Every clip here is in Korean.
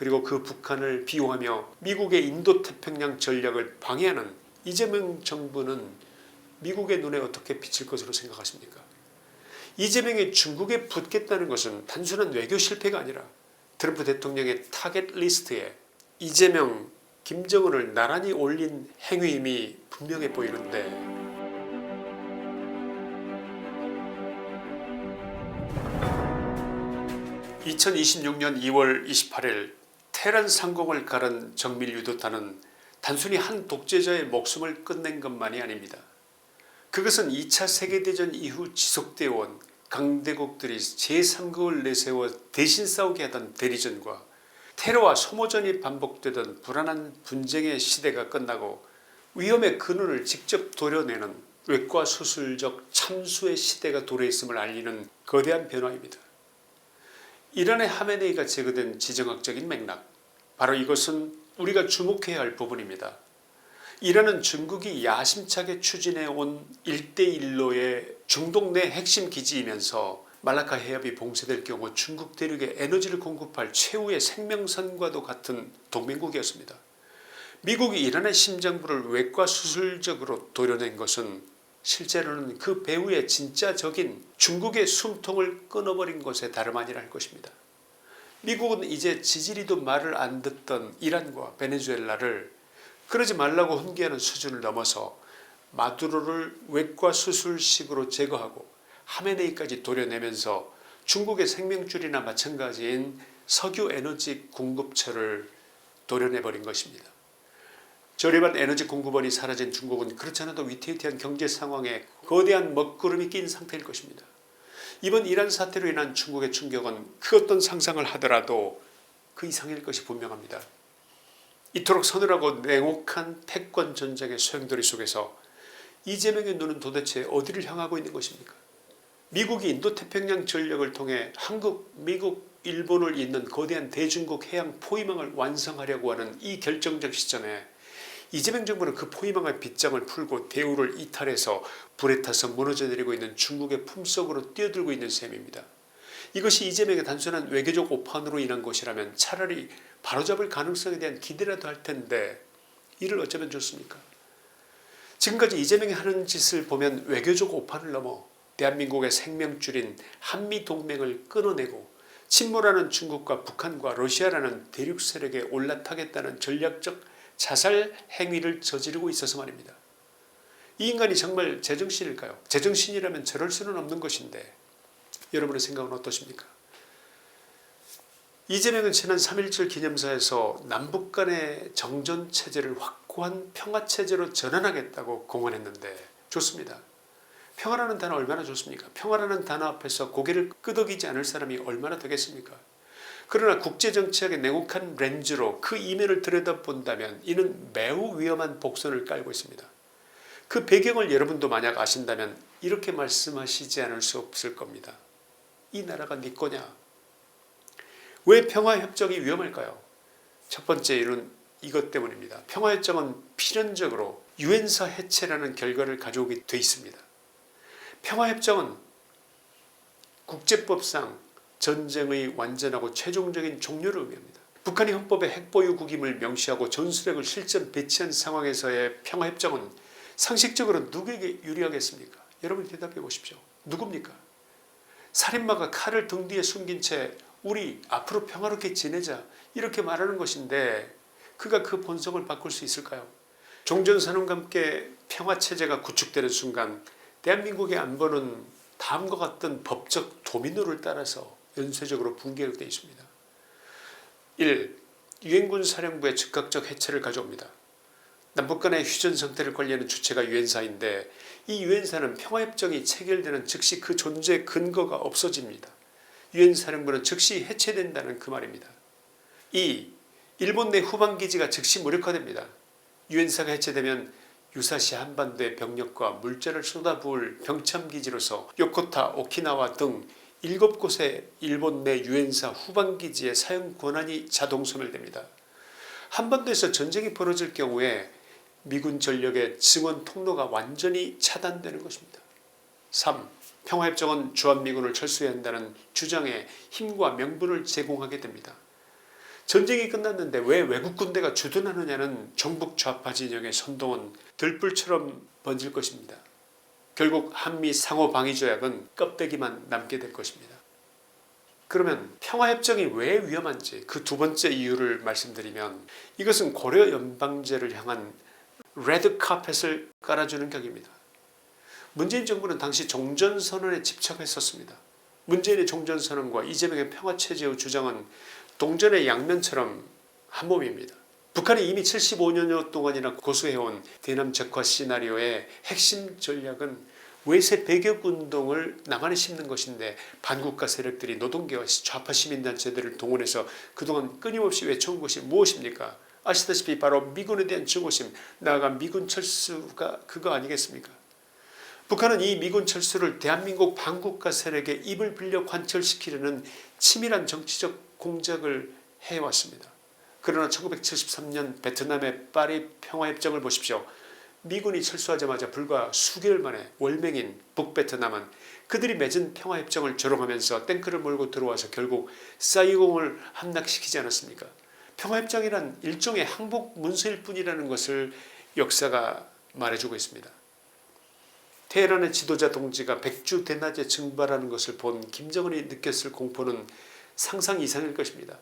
그리고 그 북한을 비호하며 미국의 인도태평양 전략을 방해하는 이재명 정부는 미국의 눈에 어떻게 비칠 것으로 생각하십니까? 이재명이 중국에 붙겠다는 것은 단순한 외교 실패가 아니라 트럼프 대통령의 타겟 리스트에 이재명, 김정은을 나란히 올린 행위임이 분명해 보이는데, 2026년 2월 28일 테헤란 상공을 가른 정밀 유도탄은 단순히 한 독재자의 목숨을 끝낸 것만이 아닙니다. 그것은 2차 세계대전 이후 지속되어 온 강대국들이 제3국을 내세워 대신 싸우게 하던 대리전과 테러와 소모전이 반복되던 불안한 분쟁의 시대가 끝나고 위험의 근원을 직접 도려내는 외과수술적 참수의 시대가 도래했음을 알리는 거대한 변화입니다. 이란의 하메네이가 제거된 지정학적인 맥락, 바로 이것은 우리가 주목해야 할 부분입니다. 이란은 중국이 야심차게 추진해온 1대1로의 중동 내 핵심 기지이면서 말라카 해협이 봉쇄될 경우 중국 대륙에 에너지를 공급할 최후의 생명선과도 같은 동맹국이었습니다. 미국이 이란의 심장부를 외과수술적으로 도려낸 것은 실제로는 그 배후의 진짜 적인 중국의 숨통을 끊어버린 것에 다름 아니라 할 것입니다. 미국은 이제 지지리도 말을 안 듣던 이란과 베네수엘라를 그러지 말라고 훈계하는 수준을 넘어서 마두로를 외과수술식으로 제거하고 하메네이까지 도려내면서 중국의 생명줄이나 마찬가지인 석유 에너지 공급처를 도려내버린 것입니다. 저렴한 에너지 공급원이 사라진 중국은 그렇지 않아도 위태위태한 경제 상황에 거대한 먹구름이 낀 상태일 것입니다. 이번 이란 사태로 인한 중국의 충격은 그 어떤 상상을 하더라도 그 이상일 것이 분명합니다. 이토록 서늘하고 냉혹한 패권 전쟁의 소용돌이 속에서 이재명의 눈은 도대체 어디를 향하고 있는 것입니까? 미국이 인도태평양 전략을 통해 한국, 미국, 일본을 잇는 거대한 대중국 해양 포위망을 완성하려고 하는 이 결정적 시점에 이재명 정부는 그 포위망의 빗장을 풀고 대우를 이탈해서 불에 타서 무너져내리고 있는 중국의 품속으로 뛰어들고 있는 셈입니다. 이것이 이재명의 단순한 외교적 오판으로 인한 것이라면 차라리 바로잡을 가능성에 대한 기대라도 할 텐데 이를 어쩌면 좋습니까? 지금까지 이재명이 하는 짓을 보면 외교적 오판을 넘어 대한민국의 생명줄인 한미동맹을 끊어내고 침몰하는 중국과 북한과 러시아라는 대륙 세력에 올라타겠다는 전략적 자살 행위를 저지르고 있어서 말입니다. 이 인간이 정말 제정신일까요? 제정신이라면 저럴 수는 없는 것인데 여러분의 생각은 어떠십니까? 이재명은 지난 3.1절 기념사에서 남북 간의 정전체제를 확고한 평화체제로 전환하겠다고 공언했는데 좋습니다. 평화라는 단어 얼마나 좋습니까? 평화라는 단어 앞에서 고개를 끄덕이지 않을 사람이 얼마나 되겠습니까? 그러나 국제정치학의 냉혹한 렌즈로 그 이면을 들여다본다면 이는 매우 위험한 복선을 깔고 있습니다. 그 배경을 여러분도 만약 아신다면 이렇게 말씀하시지 않을 수 없을 겁니다. 이 나라가 네 거냐? 왜 평화협정이 위험할까요? 첫 번째 이유는 이것 때문입니다. 평화협정은 필연적으로 유엔사 해체라는 결과를 가져오게 돼 있습니다. 평화협정은 국제법상 전쟁의 완전하고 최종적인 종료를 의미합니다. 북한이 헌법에 핵보유국임을 명시하고 전술핵을 실전 배치한 상황에서의 평화협정은 상식적으로 누구에게 유리하겠습니까? 여러분 대답해 보십시오. 누굽니까? 살인마가 칼을 등 뒤에 숨긴 채 우리 앞으로 평화롭게 지내자 이렇게 말하는 것인데 그가 그 본성을 바꿀 수 있을까요? 종전선언과 함께 평화체제가 구축되는 순간 대한민국의 안보는 다음과 같은 법적 도미노를 따라서 연쇄적으로 붕괴되어 있습니다. 1. 유엔군 사령부의 즉각적 해체를 가져옵니다. 남북 간의 휴전 상태를 관리하는 주체가 유엔사인데 이 유엔사는 평화협정이 체결되는 즉시 그 존재 근거가 없어집니다. 유엔사령부는 즉시 해체된다는 그 말입니다. 2. 일본 내 후방기지가 즉시 무력화됩니다. 유엔사가 해체되면 유사시 한반도의 병력과 물자를 쏟아부을 병참기지로서 요코타, 오키나와 등 7곳의 일본 내 유엔사 후방기지의 사용 권한이 자동 소멸됩니다. 한반도에서 전쟁이 벌어질 경우에 미군 전력의 증원 통로가 완전히 차단되는 것입니다. 3. 평화협정은 주한미군을 철수해야 한다는 주장에 힘과 명분을 제공하게 됩니다. 전쟁이 끝났는데 왜 외국 군대가 주둔하느냐는 정북 좌파 진영의 선동은 들불처럼 번질 것입니다. 결국 한미 상호방위조약은 껍데기만 남게 될 것입니다. 그러면 평화협정이 왜 위험한지 그 두 번째 이유를 말씀드리면 이것은 고려 연방제를 향한 레드 카펫을 깔아주는 격입니다. 문재인 정부는 당시 종전선언에 집착했었습니다. 문재인의 종전선언과 이재명의 평화체제의 주장은 동전의 양면처럼 한몸입니다. 북한이 이미 75년 동안이나 고수해온 대남 적화 시나리오의 핵심 전략은 외세 배격운동을 남한에 심는 것인데 반국가 세력들이 노동계와 좌파 시민단체들을 동원해서 그동안 끊임없이 외쳐온 것이 무엇입니까? 아시다시피 바로 미군에 대한 증오심, 나아가 미군 철수가 그거 아니겠습니까? 북한은 이 미군 철수를 대한민국 반국가 세력의 입을 빌려 관철시키려는 치밀한 정치적 공작을 해왔습니다. 그러나 1973년 베트남의 파리 평화협정을 보십시오. 미군이 철수하자마자 불과 수개월 만에 월맹인 북베트남은 그들이 맺은 평화협정을 조롱하면서 탱크를 몰고 들어와서 결국 사이공을 함락시키지 않았습니까? 평화협정이란 일종의 항복 문서일 뿐이라는 것을 역사가 말해주고 있습니다. 테헤란의 지도자 동지가 백주 대낮에 증발하는 것을 본 김정은이 느꼈을 공포는 상상 이상일 것입니다.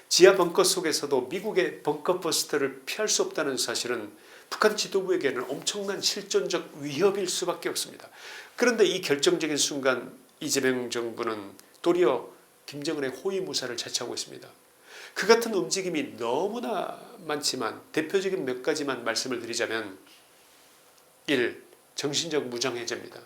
지하 벙커 속에서도 미국의 벙커 버스터를 피할 수 없다는 사실은 북한 지도부에게는 엄청난 실존적 위협일 수밖에 없습니다. 그런데 이 결정적인 순간 이재명 정부는 도리어 김정은의 호위무사를 자처하고 있습니다. 그 같은 움직임이 너무나 많지만 대표적인 몇 가지만 말씀을 드리자면 1. 정신적 무장해제입니다.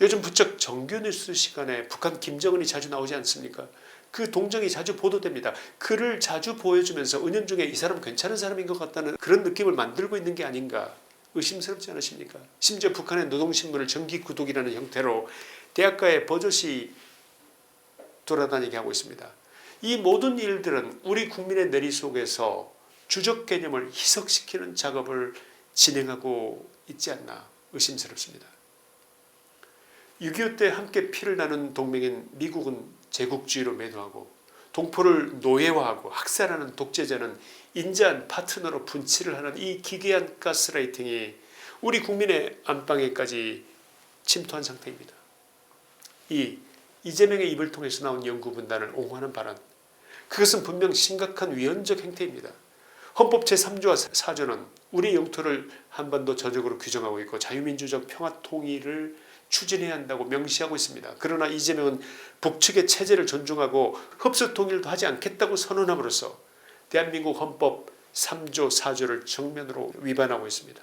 요즘 부쩍 정규 뉴스 시간에 북한 김정은이 자주 나오지 않습니까? 그 동정이 자주 보도됩니다. 그를 자주 보여주면서 은연중에 이 사람 괜찮은 사람인 것 같다는 그런 느낌을 만들고 있는 게 아닌가 의심스럽지 않으십니까? 심지어 북한의 노동신문을 정기구독이라는 형태로 대학가에 버젓이 돌아다니게 하고 있습니다. 이 모든 일들은 우리 국민의 내리 속에서 주적 개념을 희석시키는 작업을 진행하고 있지 않나 의심스럽습니다. 6.25 때 함께 피를 나눈 동맹인 미국은 제국주의로 매도하고 동포를 노예화하고 학살하는 독재자는 인자한 파트너로 분치를 하는 이 기괴한 가스라이팅이 우리 국민의 안방에까지 침투한 상태입니다. 이재명의 입을 통해서 나온 연구분단을 옹호하는 발언, 그것은 분명 심각한 위헌적 행태입니다. 헌법 제3조와 4조는 우리 영토를 한반도 전역으로 규정하고 있고 자유민주적 평화통일을 추진해야 한다고 명시하고 있습니다. 그러나 이재명은 북측의 체제를 존중하고 흡수통일도 하지 않겠다고 선언함으로써 대한민국 헌법 3조 4조를 정면으로 위반하고 있습니다.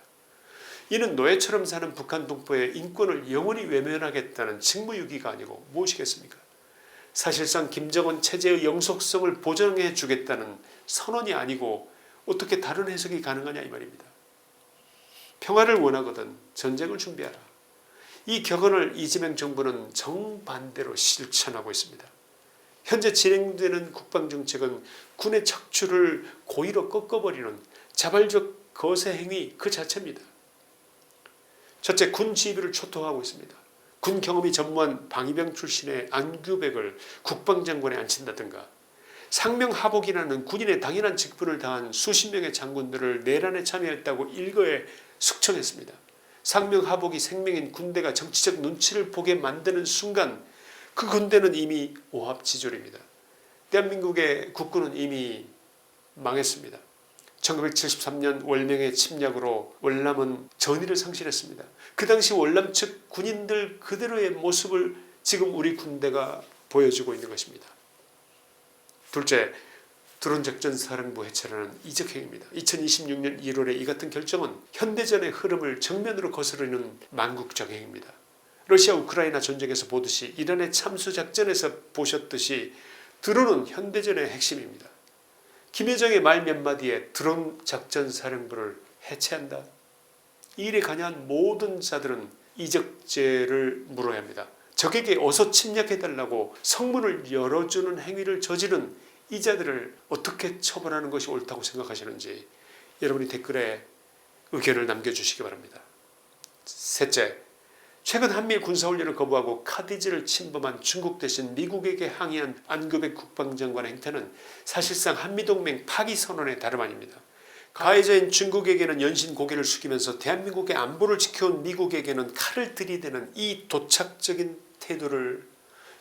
이는 노예처럼 사는 북한 동포의 인권을 영원히 외면하겠다는 직무유기가 아니고 무엇이겠습니까? 사실상 김정은 체제의 영속성을 보장해 주겠다는 선언이 아니고 어떻게 다른 해석이 가능하냐 이 말입니다. 평화를 원하거든 전쟁을 준비하라. 이 격언을 이재명 정부는 정반대로 실천하고 있습니다. 현재 진행되는 국방정책은 군의 척추를 고의로 꺾어버리는 자발적 거세 행위 그 자체입니다. 첫째, 군 지휘비를 초토화하고 있습니다. 군 경험이 전무한 방위병 출신의 안규백을 국방장관에 앉힌다든가 상명하복이라는 군인의 당연한 직분을 다한 수십 명의 장군들을 내란에 참여했다고 일거에 숙청했습니다. 상명하복이 생명인 군대가 정치적 눈치를 보게 만드는 순간 그 군대는 이미 오합지졸입니다. 대한민국의 국군은 이미 망했습니다. 1973년 월명의 침략으로 월남은 전의를 상실했습니다. 그 당시 월남 측 군인들 그대로의 모습을 지금 우리 군대가 보여주고 있는 것입니다. 둘째, 드론작전사령부 해체라는 이적행위입니다. 2026년 1월에 이 같은 결정은 현대전의 흐름을 정면으로 거스르는 망국적 행위입니다. 러시아 우크라이나 전쟁에서 보듯이 이란의 참수작전에서 보셨듯이 드론은 현대전의 핵심입니다. 김여정의 말 몇 마디에 드론작전사령부를 해체한다. 이 일에 관여한 모든 자들은 이적죄를 물어야 합니다. 적에게 어서 침략해달라고 성문을 열어주는 행위를 저지른 이 자들을 어떻게 처벌하는 것이 옳다고 생각하시는지 여러분이 댓글에 의견을 남겨주시기 바랍니다. 셋째, 최근 한미일 군사훈련을 거부하고 카디즈를 침범한 중국 대신 미국에게 항의한 안규백 국방장관의 행태는 사실상 한미동맹 파기 선언에 다름 아닙니다. 가해자인 중국에게는 연신 고개를 숙이면서 대한민국의 안보를 지켜온 미국에게는 칼을 들이대는 이 도착적인 태도를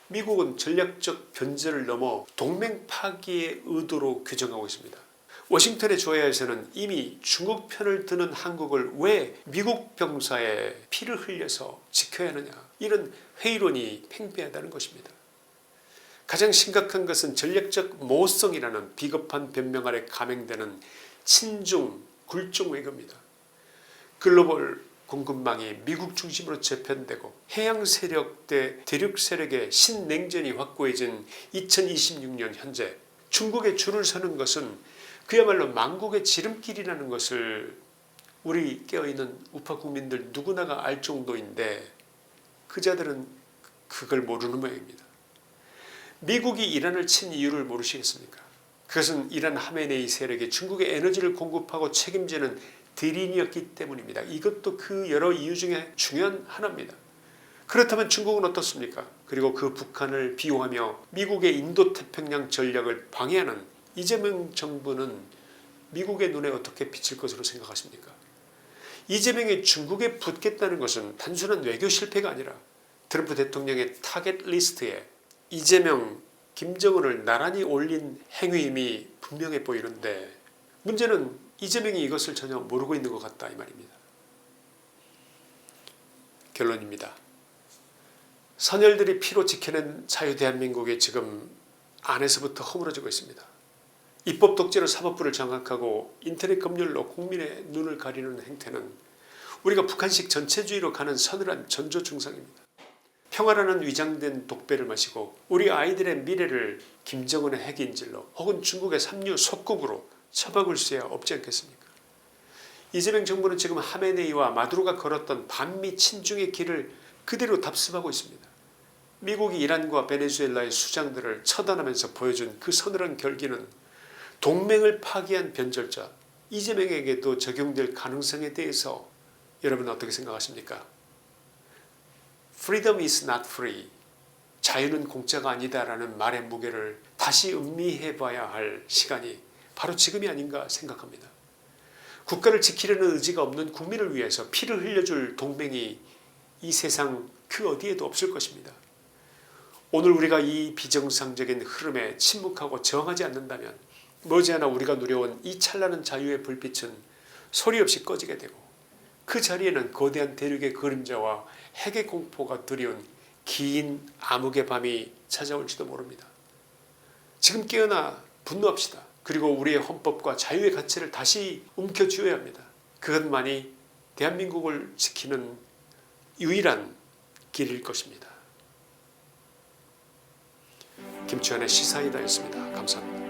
미국은 전략적 변절을 넘어 동맹 파기의 의도로 규정하고 있습니다. 워싱턴의 조야에서는 이미 중국 편을 드는 한국을 왜 미국 병사의 피를 흘려서 지켜야 하느냐, 이런 회의론이 팽배하다는 것입니다. 가장 심각한 것은 전략적 모호성이라는 비겁한 변명 아래 감행되는 친중 굴종 외교입니다. 글로벌 공급망이 미국 중심으로 재편되고 해양 세력 대 대륙 세력의 신냉전이 확고해진 2026년 현재 중국에 줄을 서는 것은 그야말로 망국의 지름길이라는 것을 우리 깨어있는 우파 국민들 누구나가 알 정도인데 그자들은 그걸 모르는 모양입니다. 미국이 이란을 친 이유를 모르시겠습니까? 그것은 이란 하메네이 세력이 중국의 에너지를 공급하고 책임지는 대리인이었기 때문입니다. 이것도 그 여러 이유 중에 중요한 하나입니다. 그렇다면 중국은 어떻습니까? 그리고 그 북한을 비호하며 미국의 인도태평양 전략을 방해하는 이재명 정부는 미국의 눈에 어떻게 비칠 것으로 생각하십니까? 이재명이 중국에 붙겠다는 것은 단순한 외교 실패가 아니라 트럼프 대통령의 타겟 리스트에 이재명, 김정은을 나란히 올린 행위임이 분명해 보이는데 문제는 이재명이 이것을 전혀 모르고 있는 것 같다 이 말입니다. 결론입니다. 선열들이 피로 지켜낸 자유 대한민국이 지금 안에서부터 허물어지고 있습니다. 입법 독재로 사법부를 장악하고 인터넷 검열로 국민의 눈을 가리는 행태는 우리가 북한식 전체주의로 가는 서늘한 전조 증상입니다. 평화라는 위장된 독배를 마시고 우리 아이들의 미래를 김정은의 핵인질로 혹은 중국의 삼류 속국으로 처박을 수야 없지 않겠습니까? 이재명 정부는 지금 하메네이와 마두로가 걸었던 반미 친중의 길을 그대로 답습하고 있습니다. 미국이 이란과 베네수엘라의 수장들을 처단하면서 보여준 그 서늘한 결기는 동맹을 파기한 변절자 이재명에게도 적용될 가능성에 대해서 여러분 어떻게 생각하십니까? Freedom is not free. 자유는 공짜가 아니다라는 말의 무게를 다시 음미해 봐야 할 시간이 바로 지금이 아닌가 생각합니다. 국가를 지키려는 의지가 없는 국민을 위해서 피를 흘려줄 동맹이 이 세상 그 어디에도 없을 것입니다. 오늘 우리가 이 비정상적인 흐름에 침묵하고 저항하지 않는다면 머지않아 우리가 누려온 이 찬란한 자유의 불빛은 소리 없이 꺼지게 되고 그 자리에는 거대한 대륙의 그림자와 핵의 공포가 두려운 긴 암흑의 밤이 찾아올지도 모릅니다. 지금 깨어나 분노합시다. 그리고 우리의 헌법과 자유의 가치를 다시 움켜쥐어야 합니다. 그것만이 대한민국을 지키는 유일한 길일 것입니다. 김치환의 시사이다였습니다. 감사합니다.